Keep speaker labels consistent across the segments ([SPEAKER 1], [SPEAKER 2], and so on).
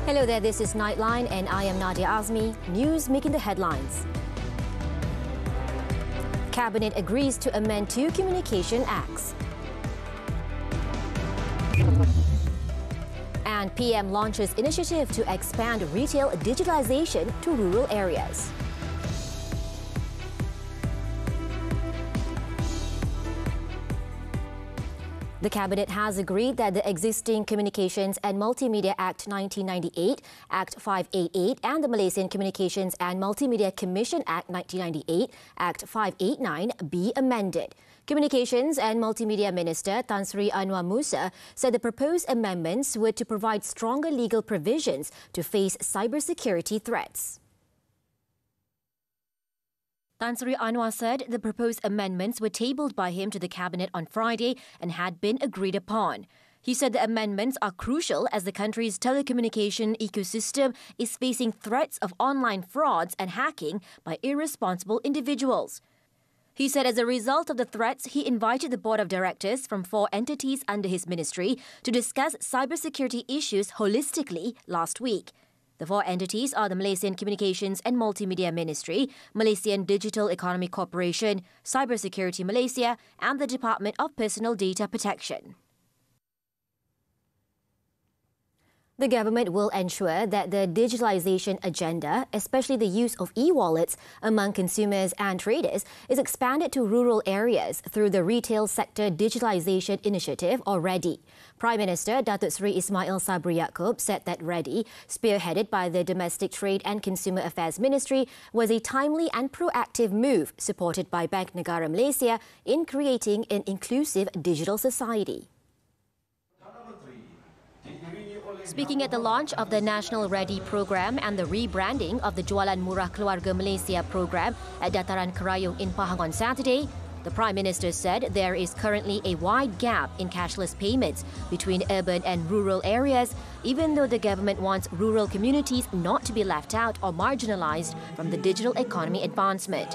[SPEAKER 1] Hello there, this is Nightline and I am Nadia Azmi. News making the headlines. Cabinet agrees to amend 2 Communication Acts. And PM launches initiative to expand retail digitalization to rural areas. The Cabinet has agreed that the existing Communications and Multimedia Act 1998, Act 588 and the Malaysian Communications and Multimedia Commission Act 1998, Act 589 be amended. Communications and Multimedia Minister Tan Sri Anwar Musa said the proposed amendments were to provide stronger legal provisions to face cybersecurity threats. Tan Sri Anwar said the proposed amendments were tabled by him to the Cabinet on Friday and had been agreed upon. He said the amendments are crucial as the country's telecommunication ecosystem is facing threats of online frauds and hacking by irresponsible individuals. He said as a result of the threats, he invited the board of directors from 4 entities under his ministry to discuss cybersecurity issues holistically last week. The 4 entities are the Malaysian Communications and Multimedia Ministry, Malaysian Digital Economy Corporation, Cybersecurity Malaysia and the Department of Personal Data Protection. The government will ensure that the digitalization agenda, especially the use of e-wallets among consumers and traders, is expanded to rural areas through the Retail Sector Digitalization Initiative, or READY. Prime Minister Datuk Seri Ismail Sabri Yaakob said that READY, spearheaded by the Domestic Trade and Consumer Affairs Ministry, was a timely and proactive move supported by Bank Negara Malaysia in creating an inclusive digital society. Speaking at the launch of the National Ready program and the rebranding of the Jualan Murah Keluarga Malaysia program at Dataran Kerayong in Pahang on Saturday, the Prime Minister said there is currently a wide gap in cashless payments between urban and rural areas, even though the government wants rural communities not to be left out or marginalized from the digital economy advancement.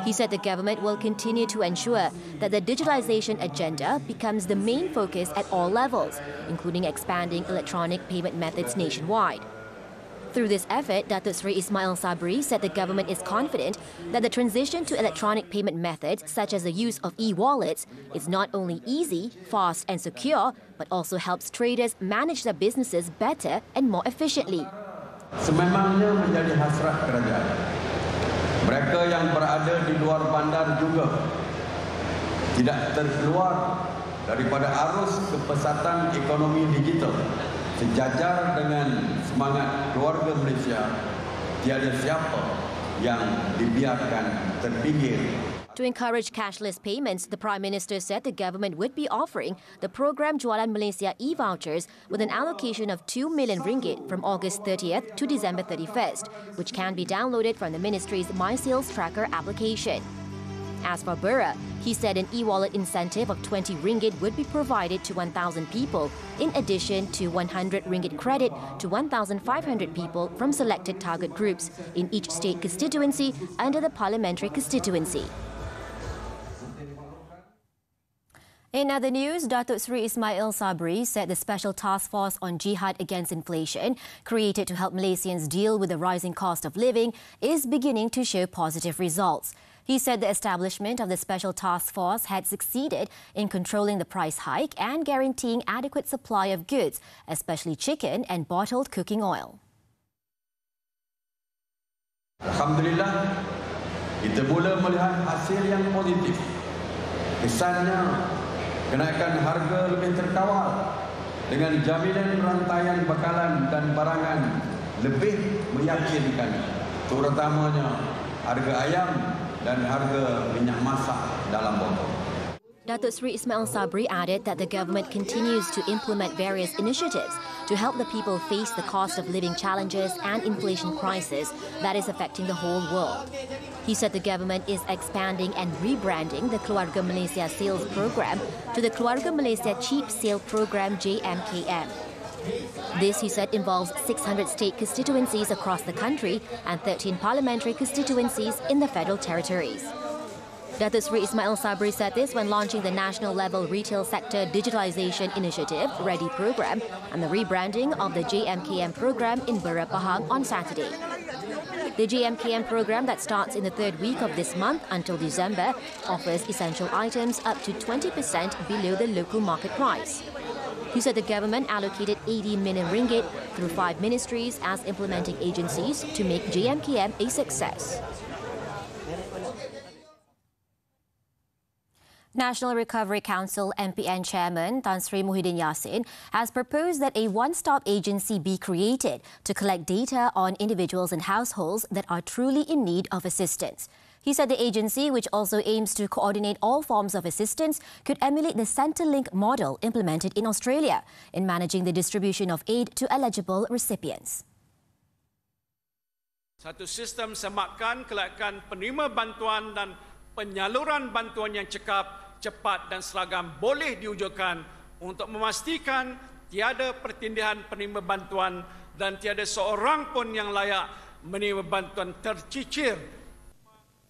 [SPEAKER 1] He said the government will continue to ensure that the digitalization agenda becomes the main focus at all levels, including expanding electronic payment methods nationwide. Through this effort, Datuk Seri Ismail Sabri said the government is confident that the transition to electronic payment methods, such as the use of e-wallets, is not only easy, fast and secure, but also helps traders manage their businesses better and more efficiently.
[SPEAKER 2] Sememangnya menjadi hasrat kerajaan. Mereka yang berada di luar bandar juga tidak terkeluar daripada arus kepesatan ekonomi digital. Sejajar dengan semangat keluarga Malaysia, tiada siapa yang dibiarkan terpinggir.
[SPEAKER 1] To encourage cashless payments, the Prime Minister said the government would be offering the program Jualan Malaysia e-vouchers with an allocation of 2 million ringgit from August 30th to December 31st, which can be downloaded from the Ministry's My Sales Tracker application. As for Bura, he said an e-wallet incentive of 20 ringgit would be provided to 1,000 people, in addition to 100 ringgit credit to 1,500 people from selected target groups in each state constituency under the parliamentary constituency. In other news, Datuk Seri Ismail Sabri said the Special Task Force on Jihad Against Inflation, created to help Malaysians deal with the rising cost of living, is beginning to show positive results. He said the establishment of the Special Task Force had succeeded in controlling the price hike and guaranteeing adequate supply of goods, especially chicken and bottled cooking oil.
[SPEAKER 2] Alhamdulillah, kita mula melihat hasil yang positif. Kesannya, kenaikan harga lebih terkawal dengan jaminan rantaian bekalan dan barangan lebih meyakinkan, terutamanya harga ayam dan harga minyak masak dalam botol.
[SPEAKER 1] Datuk Seri Ismail Sabri added that the government continues to implement various initiatives to help the people face the cost of living challenges and inflation crisis that is affecting the whole world. He said the government is expanding and rebranding the Keluarga Malaysia Sales Program to the Keluarga Malaysia Cheap Sale Program JMKM. This, he said, involves 600 state constituencies across the country and 13 parliamentary constituencies in the federal territories. Datuk Sri Ismail Sabri said this when launching the national-level retail sector digitalisation initiative, READY program, and the rebranding of the JMKM program in Bura Pahang on Saturday. The JMKM program that starts in the third week of this month until December offers essential items up to 20% below the local market price. He said the government allocated 80 million ringgit through 5 ministries as implementing agencies to make JMKM a success. National Recovery Council MPN Chairman Tan Sri Muhyiddin Yassin has proposed that a one-stop agency be created to collect data on individuals and households that are truly in need of assistance. He said the agency, which also aims to coordinate all forms of assistance, could emulate the Centrelink model implemented in Australia in managing the distribution of aid to eligible recipients.
[SPEAKER 3] Satu sistem semakan kelaikan penerima bantuan dan penyaluran bantuan yang cepat dan seragam boleh diwujudkan untuk memastikan tiada pertindihan penerima bantuan dan tiada seorang pun yang layak menerima bantuan tercicir.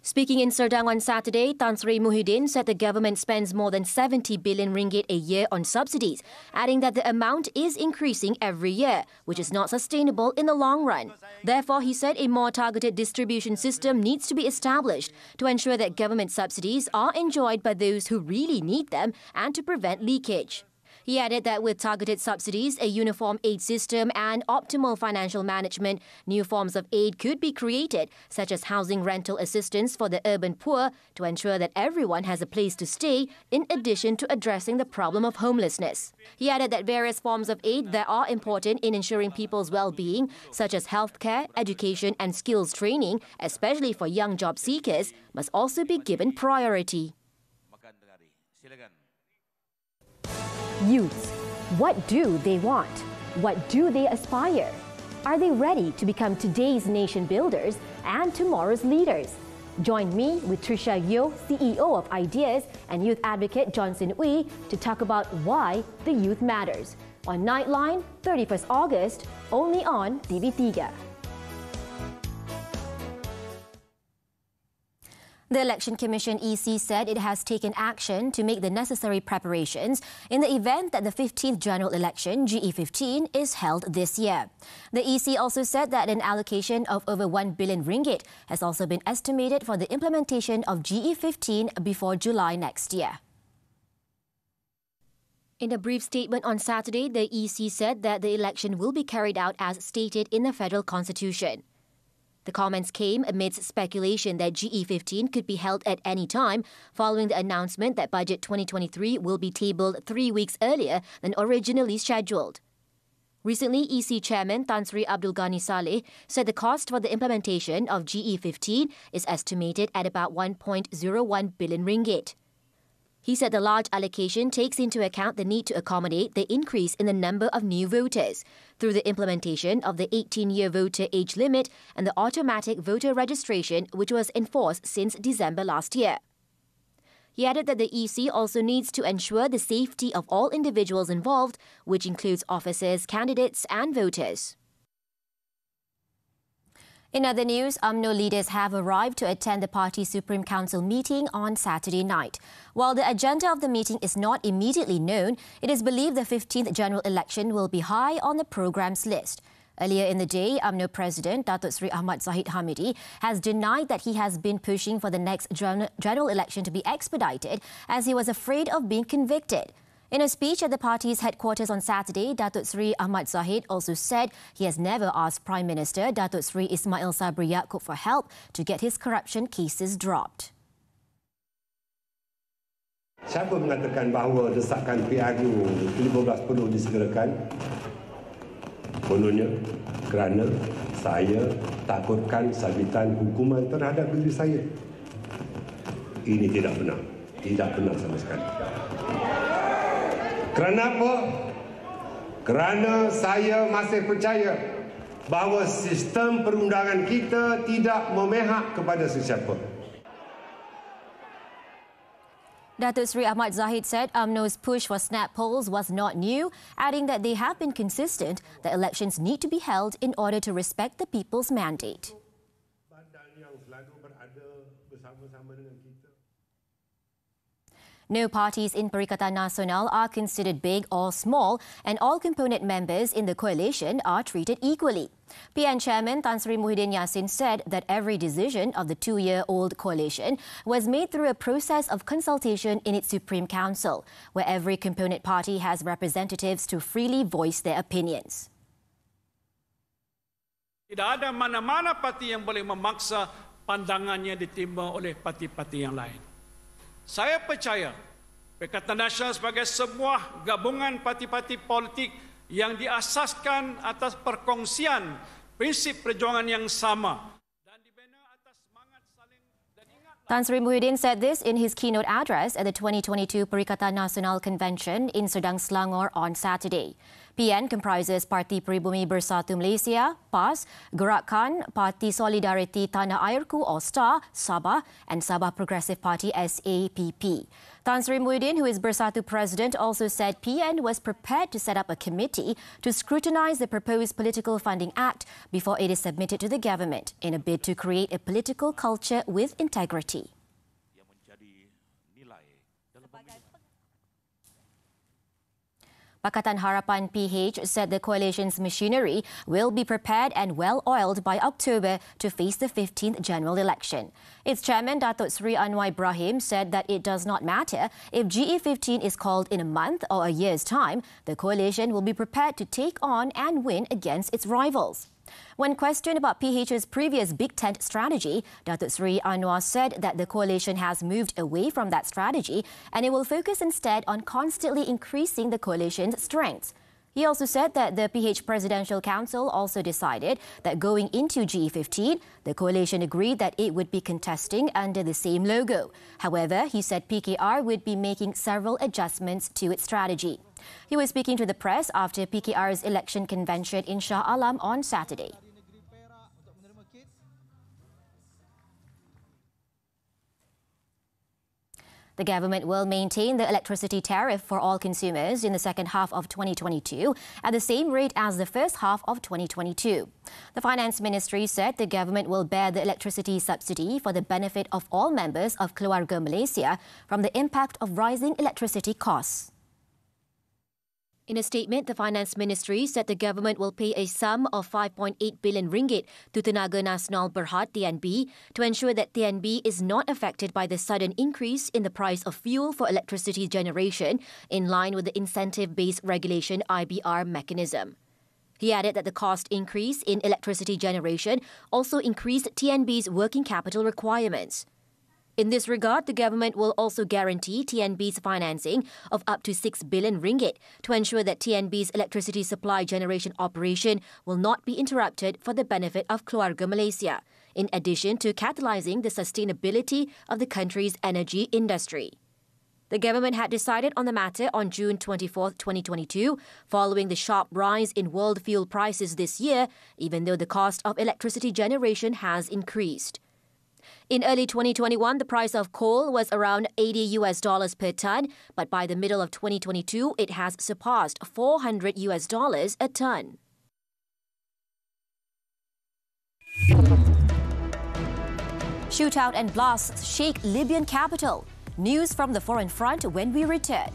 [SPEAKER 1] Speaking in Serdang on Saturday, Tan Sri Muhyiddin said the government spends more than 70 billion ringgit a year on subsidies, adding that the amount is increasing every year, which is not sustainable in the long run. Therefore, he said a more targeted distribution system needs to be established to ensure that government subsidies are enjoyed by those who really need them and to prevent leakage. He added that with targeted subsidies, a uniform aid system and optimal financial management, new forms of aid could be created, such as housing rental assistance for the urban poor to ensure that everyone has a place to stay, in addition to addressing the problem of homelessness. He added that various forms of aid that are important in ensuring people's well-being, such as healthcare, education and skills training, especially for young job seekers, must also be given priority. Youths, what do they want? What do they aspire? Are they ready to become today's nation builders and tomorrow's leaders? Join me with Trisha Yeo, CEO of Ideas, and youth advocate Johnson Uy to talk about why the youth matters. On Nightline, 31st August, only on TV3. The Election Commission EC said it has taken action to make the necessary preparations in the event that the 15th general election, GE15, is held this year. The EC also said that an allocation of over 1 billion ringgit has also been estimated for the implementation of GE15 before July next year. In a brief statement on Saturday, the EC said that the election will be carried out as stated in the Federal Constitution. The comments came amidst speculation that GE15 could be held at any time following the announcement that Budget 2023 will be tabled 3 weeks earlier than originally scheduled. Recently, EC Chairman Tan Sri Abdul Ghani Saleh said the cost for the implementation of GE15 is estimated at about 1.01 billion ringgit. He said the large allocation takes into account the need to accommodate the increase in the number of new voters through the implementation of the 18-year voter age limit and the automatic voter registration, which was enforced since December last year. He added that the EC also needs to ensure the safety of all individuals involved, which includes officers, candidates and voters. In other news, UMNO leaders have arrived to attend the party's Supreme Council meeting on Saturday night. While the agenda of the meeting is not immediately known, it is believed the 15th general election will be high on the program's list. Earlier in the day, UMNO President Datuk Sri Ahmad Zahid Hamidi has denied that he has been pushing for the next general election to be expedited as he was afraid of being convicted. In a speech at the party's headquarters on Saturday, Datuk Sri Ahmad Zahid also said he has never asked Prime Minister Datuk Sri Ismail Sabri Yaakob for help to get his corruption cases dropped.
[SPEAKER 4] Siapa mengatakan bahawa desakan PRU 15 perlu disegerakan? Kononnya kerana saya takutkan sabitan hukuman terhadap diri saya. Ini tidak benar. Tidak benar sama sekali. Kerana apa? Kerana saya masih percaya bahawa sistem perundangan kita tidak memihak kepada sesiapa.
[SPEAKER 1] Datuk Sri Ahmad Zahid said UMNO's push for snap polls was not new, adding that they have been consistent that elections need to be held in order to respect the people's mandate. No parties in Perikatan Nasional are considered big or small, and all component members in the coalition are treated equally. PN Chairman Tan Sri Muhyiddin Yassin said that every decision of the 2-year-old coalition was made through a process of consultation in its Supreme Council, where every component party has representatives to freely voice their opinions.
[SPEAKER 3] Tidak ada mana-mana parti yang boleh memaksa pandangannya diterima oleh parti-parti yang lain. Saya percaya Perikatan Nasional sebagai sebuah gabungan parti-parti politik yang diasaskan atas perkongsian prinsip perjuangan yang sama dan dibina atas semangat saling dan ingat.
[SPEAKER 1] Tan Sri Muhyiddin said this in his keynote address at the 2022 Perikatan Nasional Convention in Serdang, Selangor on Saturday. PN comprises Parti Pribumi Bersatu Malaysia, PAS, Gerakan Parti Solidariti Tanah Airku or STAR, Sabah, and Sabah Progressive Party SAPP. Tan Sri Muhyiddin, who is Bersatu president, also said PN was prepared to set up a committee to scrutinise the proposed Political Funding Act before it is submitted to the government in a bid to create a political culture with integrity. Pakatan Harapan PH said the coalition's machinery will be prepared and well-oiled by October to face the 15th general election. Its chairman, Datuk Sri Anwar Ibrahim, said that it does not matter if GE15 is called in a month or a year's time, the coalition will be prepared to take on and win against its rivals. When questioned about PH's previous Big Tent strategy, Datuk Sri Anwar said that the coalition has moved away from that strategy and it will focus instead on constantly increasing the coalition's strengths. He also said that the PH Presidential Council also decided that going into GE15, the coalition agreed that it would be contesting under the same logo. However, he said PKR would be making several adjustments to its strategy. He was speaking to the press after PKR's election convention in Shah Alam on Saturday. The government will maintain the electricity tariff for all consumers in the second half of 2022 at the same rate as the first half of 2022. The Finance Ministry said the government will bear the electricity subsidy for the benefit of all members of Keluarga Malaysia from the impact of rising electricity costs. In a statement, the Finance Ministry said the government will pay a sum of 5.8 billion ringgit to Tenaga Nasional Berhad (TNB) to ensure that TNB is not affected by the sudden increase in the price of fuel for electricity generation in line with the Incentive-Based Regulation (IBR) mechanism. He added that the cost increase in electricity generation also increased TNB's working capital requirements. In this regard, the government will also guarantee TNB's financing of up to 6 billion ringgit to ensure that TNB's electricity supply generation operation will not be interrupted for the benefit of Keluarga Malaysia, in addition to catalysing the sustainability of the country's energy industry. The government had decided on the matter on June 24, 2022, following the sharp rise in world fuel prices this year, even though the cost of electricity generation has increased. In early 2021, the price of coal was around $80 per ton, but by the middle of 2022, it has surpassed $400 a ton. Shootout and blasts shake Libyan capital. News from the foreign front when we return.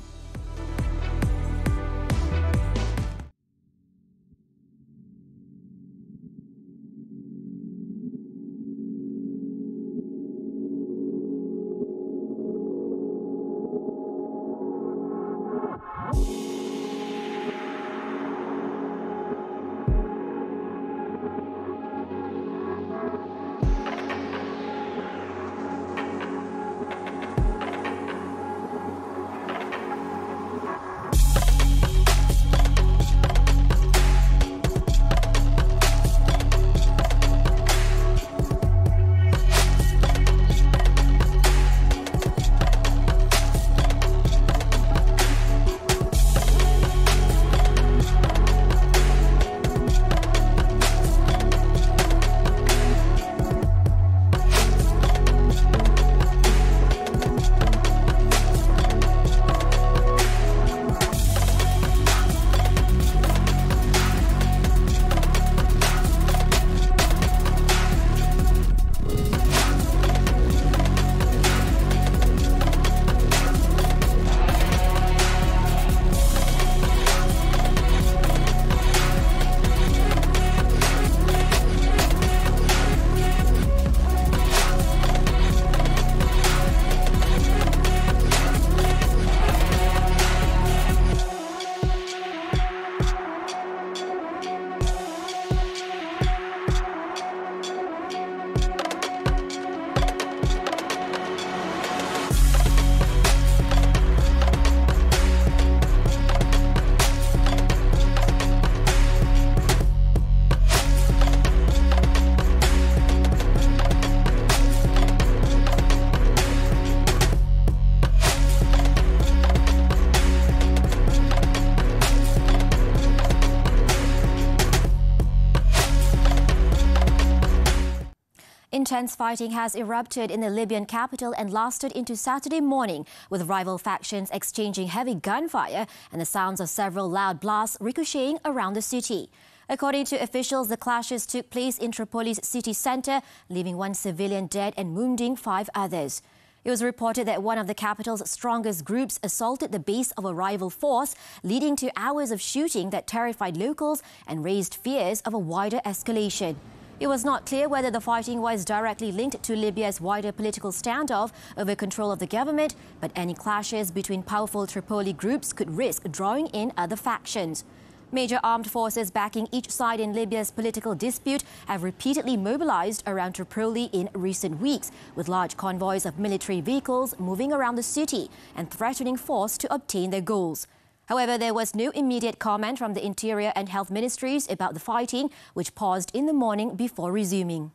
[SPEAKER 1] Intense fighting has erupted in the Libyan capital and lasted into Saturday morning, with rival factions exchanging heavy gunfire and the sounds of several loud blasts ricocheting around the city. According to officials, the clashes took place in Tripoli's city centre, leaving one civilian dead and wounding 5 others. It was reported that one of the capital's strongest groups assaulted the base of a rival force, leading to hours of shooting that terrified locals and raised fears of a wider escalation. It was not clear whether the fighting was directly linked to Libya's wider political standoff over control of the government, but any clashes between powerful Tripoli groups could risk drawing in other factions. Major armed forces backing each side in Libya's political dispute have repeatedly mobilized around Tripoli in recent weeks, with large convoys of military vehicles moving around the city and threatening force to obtain their goals. However, there was no immediate comment from the Interior and Health Ministries about the fighting, which paused in the morning before resuming.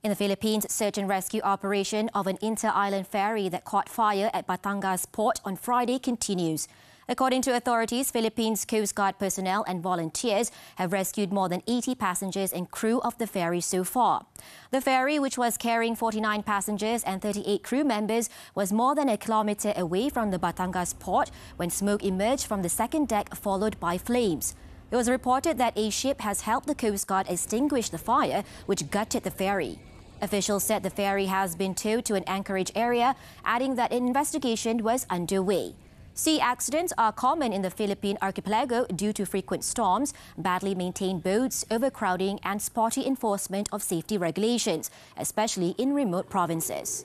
[SPEAKER 1] In the Philippines, search and rescue operation of an inter-island ferry that caught fire at Batangas port on Friday continues. According to authorities, Philippines Coast Guard personnel and volunteers have rescued more than 80 passengers and crew of the ferry so far. The ferry, which was carrying 49 passengers and 38 crew members, was more than a kilometre away from the Batangas port when smoke emerged from the second deck, followed by flames. It was reported that a ship has helped the Coast Guard extinguish the fire, which gutted the ferry. Officials said the ferry has been towed to an anchorage area, adding that an investigation was underway. Sea accidents are common in the Philippine archipelago due to frequent storms, badly maintained boats, overcrowding and spotty enforcement of safety regulations, especially in remote provinces.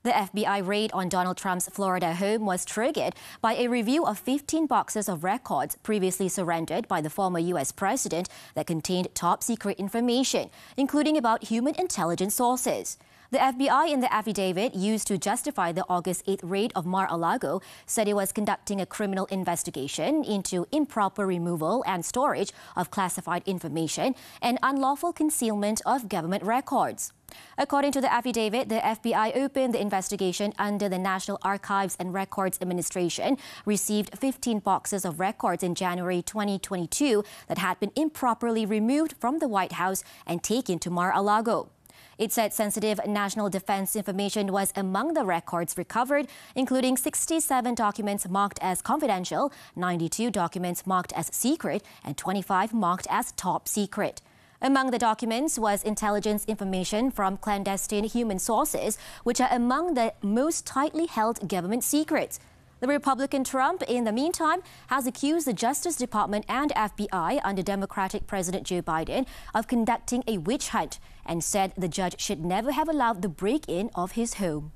[SPEAKER 1] The FBI raid on Donald Trump's Florida home was triggered by a review of 15 boxes of records previously surrendered by the former U.S. president that contained top-secret information, including about human intelligence sources. The FBI in the affidavit used to justify the August 8th raid of Mar-a-Lago said it was conducting a criminal investigation into improper removal and storage of classified information and unlawful concealment of government records. According to the affidavit, the FBI opened the investigation under the National Archives and Records Administration, received 15 boxes of records in January 2022 that had been improperly removed from the White House and taken to Mar-a-Lago. It said sensitive national defense information was among the records recovered, including 67 documents marked as confidential, 92 documents marked as secret, and 25 marked as top secret. Among the documents was intelligence information from clandestine human sources, which are among the most tightly held government secrets. The Republican Trump, in the meantime, has accused the Justice Department and FBI under Democratic President Joe Biden of conducting a witch hunt and said the judge should never have allowed the break-in of his home.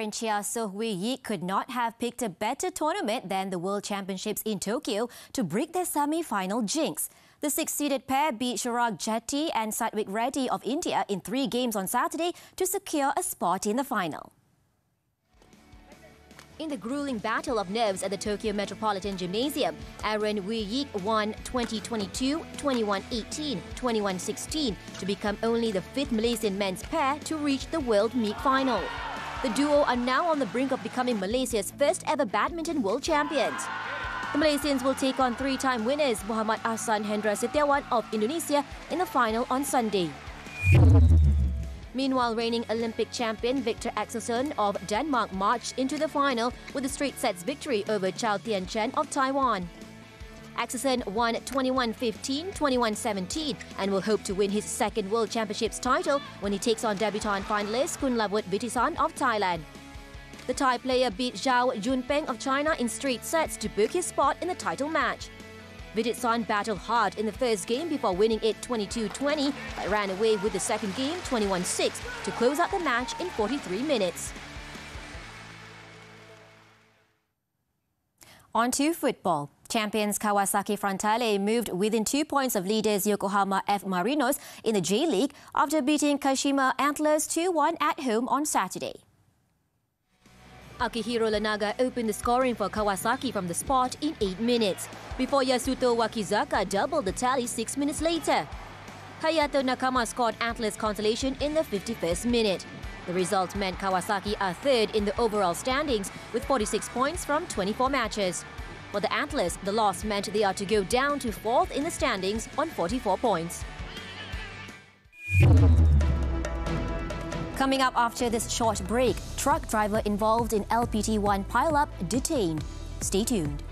[SPEAKER 1] Aaron Chia Soh Wee Yik could not have picked a better tournament than the World Championships in Tokyo to break their semi-final jinx. The six-seeded pair beat Chirag Jetty and Satwik Reddy of India in 3 games on Saturday to secure a spot in the final. In the grueling battle of nerves at the Tokyo Metropolitan Gymnasium, Aaron Wee Yik won 20-22, 21-18, 21-16 to become only the 5th Malaysian men's pair to reach the World Meet final. The duo are now on the brink of becoming Malaysia's first ever badminton world champions. The Malaysians will take on 3-time winners Muhammad Ahsan Hendra Setiawan of Indonesia in the final on Sunday. Meanwhile, reigning Olympic champion Victor Axelsen of Denmark marched into the final with a straight sets victory over Chao Tian-chen of Taiwan. Axelsen won 21-15, 21-17 and will hope to win his second World Championships title when he takes on debutant finalist Kunlavut Vitisan of Thailand. The Thai player beat Zhao Junpeng of China in straight sets to book his spot in the title match. Vitisan battled hard in the first game before winning it 22-20, but ran away with the second game 21-6 to close out the match in 43 minutes. On to football. Champions Kawasaki Frontale moved within 2 points of leaders Yokohama F. Marinos in the J-League after beating Kashima Antlers 2-1 at home on Saturday. Akihiro Lanaga opened the scoring for Kawasaki from the spot in 8 minutes, before Yasuto Wakizaka doubled the tally 6 minutes later. Hayato Nakama scored Antlers' consolation in the 51st minute. The result meant Kawasaki are third in the overall standings with 46 points from 24 matches. For the Antlers, the loss meant they are to go down to 4th in the standings on 44 points. Coming up after this short break, truck driver involved in LPT-1 pileup detained. Stay tuned.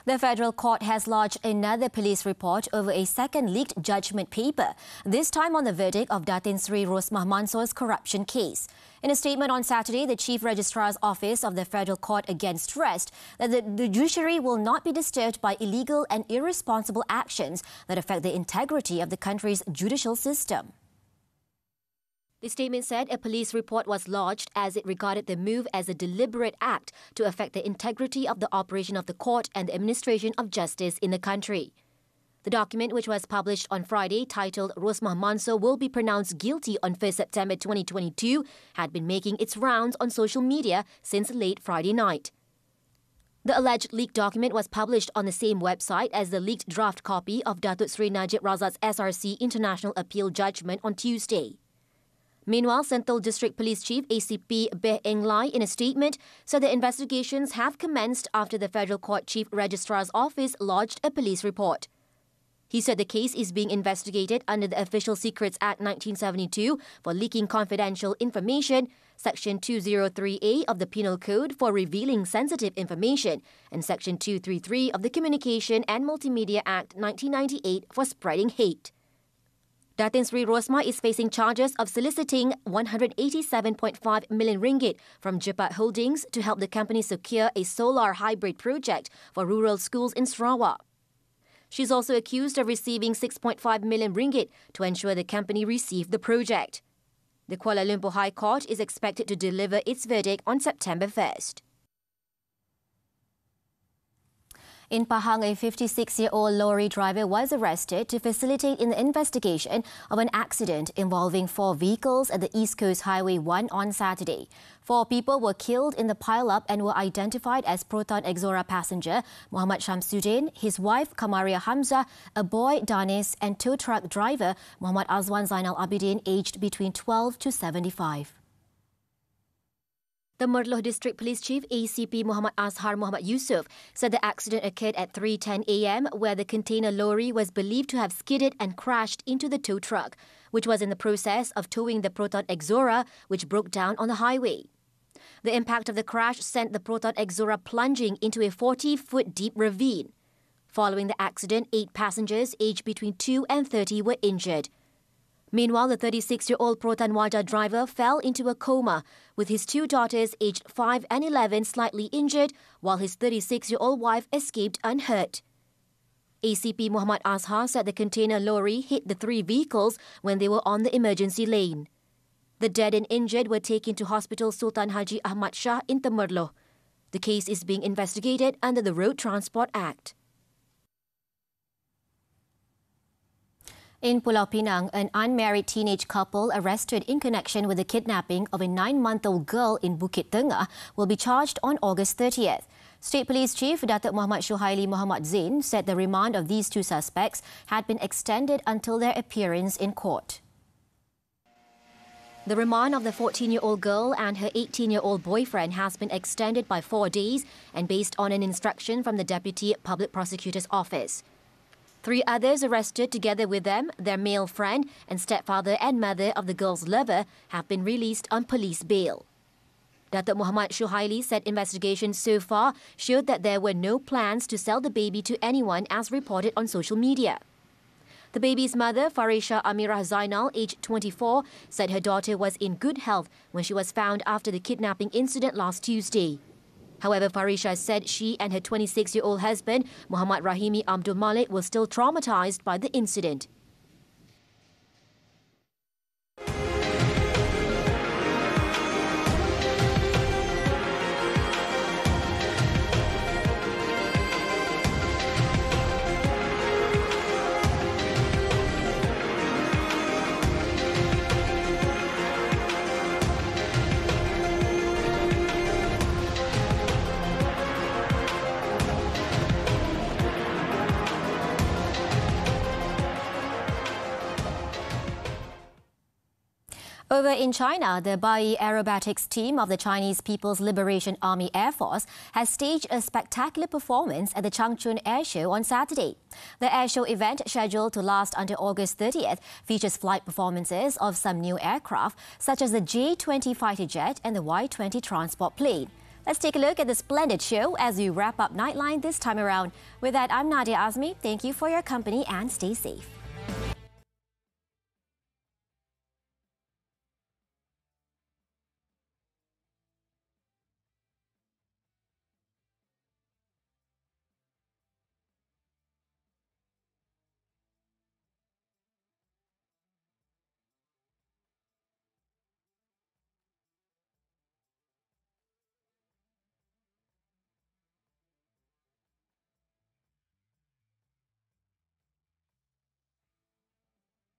[SPEAKER 1] The federal court has lodged another police report over a second leaked judgment paper, this time on the verdict of Datin Sri Rosmah Mansor's corruption case. In a statement on Saturday, the Chief Registrar's Office of the Federal Court again stressed that the judiciary will not be disturbed by illegal and irresponsible actions that affect the integrity of the country's judicial system. The statement said a police report was lodged as it regarded the move as a deliberate act to affect the integrity of the operation of the court and the administration of justice in the country. The document, which was published on Friday, titled Rosmah Mansor will be pronounced guilty on 1st September 2022, had been making its rounds on social media since late Friday night. The alleged leaked document was published on the same website as the leaked draft copy of Datuk Sri Najib Razak's SRC International Appeal judgment on Tuesday. Meanwhile, Sentul District Police Chief ACP Beh Eng Lai, in a statement, said the investigations have commenced after the Federal Court Chief Registrar's Office lodged a police report. He said the case is being investigated under the Official Secrets Act 1972 for leaking confidential information, Section 203A of the Penal Code for revealing sensitive information, and Section 233 of the Communication and Multimedia Act 1998 for spreading hate. Datin Sri Rosmah is facing charges of soliciting 187.5 million ringgit from Jepat Holdings to help the company secure a solar hybrid project for rural schools in Sarawak. She's also accused of receiving 6.5 million ringgit to ensure the company received the project. The Kuala Lumpur High Court is expected to deliver its verdict on September 1st. In Pahang, a 56-year-old lorry driver was arrested to facilitate in the investigation of an accident involving 4 vehicles at the East Coast Highway 1 on Saturday. 4 people were killed in the pile-up and were identified as Proton Exora passenger Muhammad Shamsuddin, his wife Kamaria Hamzah, a boy Danis and tow truck driver Muhammad Azwan Zainal Abidin, aged between 12 to 75. The Merloh District Police Chief ACP Muhammad Azhar Muhammad Yusof said the accident occurred at 3:10 a.m. where the container lorry was believed to have skidded and crashed into the tow truck, which was in the process of towing the Proton Exora, which broke down on the highway. The impact of the crash sent the Proton Exora plunging into a 40-foot deep ravine. Following the accident, 8 passengers aged between 2 and 30 were injured. Meanwhile, the 36-year-old Proton Wajah driver fell into a coma, with his 2 daughters aged 5 and 11 slightly injured, while his 36-year-old wife escaped unhurt. ACP Muhammad Azhar said the container lorry hit the 3 vehicles when they were on the emergency lane. The dead and injured were taken to Hospital Sultan Haji Ahmad Shah in Temerloh. The case is being investigated under the Road Transport Act. In Pulau Pinang, an unmarried teenage couple arrested in connection with the kidnapping of a 9-month-old girl in Bukit Tengah will be charged on August 30th. State Police Chief Datuk Muhammad Shuhaili Muhammad Zain said the remand of these 2 suspects had been extended until their appearance in court. The remand of the 14-year-old girl and her 18-year-old boyfriend has been extended by 4 days and based on an instruction from the Deputy Public Prosecutor's Office. 3 others arrested together with them, their male friend and stepfather and mother of the girl's lover, have been released on police bail. Datuk Muhammad Shuhaili said investigations so far showed that there were no plans to sell the baby to anyone as reported on social media. The baby's mother, Farisha Amirah Zainal, aged 24, said her daughter was in good health when she was found after the kidnapping incident last Tuesday. However, Farisha said she and her 26-year-old husband, Muhammad Rahimi Abdul Malik, were still traumatized by the incident. Over in China, the Bai Aerobatics team of the Chinese People's Liberation Army Air Force has staged a spectacular performance at the Changchun Air Show on Saturday. The air show event, scheduled to last until August 30th, features flight performances of some new aircraft, such as the GE15 fighter jet and the Y-20 transport plane. Let's take a look at the splendid show as we wrap up Nightline this time around. With that, I'm Nadia Azmi. Thank you for your company and stay safe.